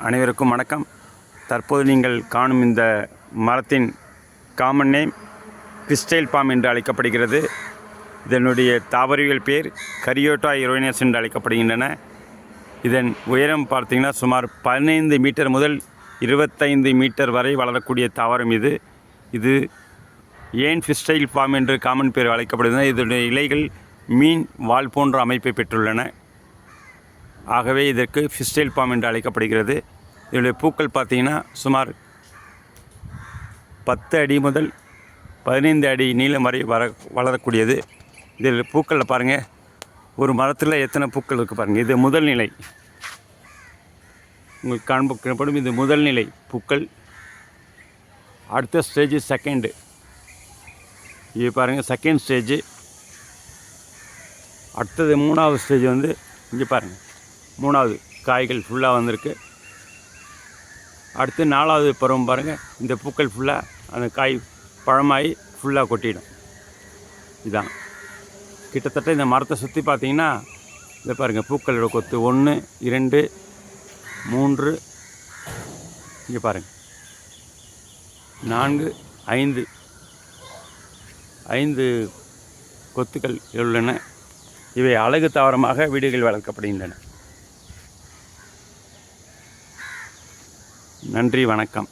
அனைவருக்கும் வணக்கம். தற்போது நீங்கள் காணும் இந்த மரத்தின் காமன் நேம் கிறிஸ்டைல் பாம் என்று அழைக்கப்படுகிறது. இதனுடைய தாவரவியல் பேர் கரியோட்டா இரோனியஸ் என்று அழைக்கப்படுகின்றன. இதன் உயரம் பார்த்தீங்கன்னா சுமார் 15 மீட்டர் முதல் 25 மீட்டர் வரை வளரக்கூடிய தாவரம் இது ஏன் கிறிஸ்டைல் பாம் என்று காமன் பேர் அழைக்கப்படுகிறது. இதனுடைய இலைகள் மீன் வால் போன்ற அமைப்பை பெற்றுள்ளன. ஆகவே இதற்கு கிறிஸ்டைல் பாம் என்று அழைக்கப்படுகிறது. இதனுடைய பூக்கள் பார்த்திங்கன்னா சுமார் 10 அடி முதல் 15 அடி நீளம் வரை வளரக்கூடியது. இதில் பூக்களில் பாருங்கள், ஒரு மரத்தில் எத்தனை பூக்கள் இருக்குது பாருங்கள். இது முதல் நிலை, உங்களுக்கு காண்பப்படும் இது முதல் நிலை பூக்கள். அடுத்த ஸ்டேஜ் செகண்டு, இது பாருங்கள் செகண்ட் ஸ்டேஜு. அடுத்தது 3வது ஸ்டேஜ் வந்து இங்கே பாருங்கள், 3வது காய்கள் ஃபுல்லாக வந்திருக்கு. அடுத்து 4வது பருவம் பாருங்கள், இந்த பூக்கள் ஃபுல்லாக அந்த காய் பழமாகி ஃபுல்லாக கொட்டிடும். இதுதான் கிட்டத்தட்ட இந்த மரத்தை சுற்றி பார்த்தீங்கன்னா இதை பாருங்கள், பூக்களோட கொத்து 1 2 3, இங்கே பாருங்கள் 4 5 கொத்துக்கள் உள்ளன. இவை அழகு தாவரமாக வீடுகளில் வளர்க்கப்படுகின்றன. நன்றி, வணக்கம்.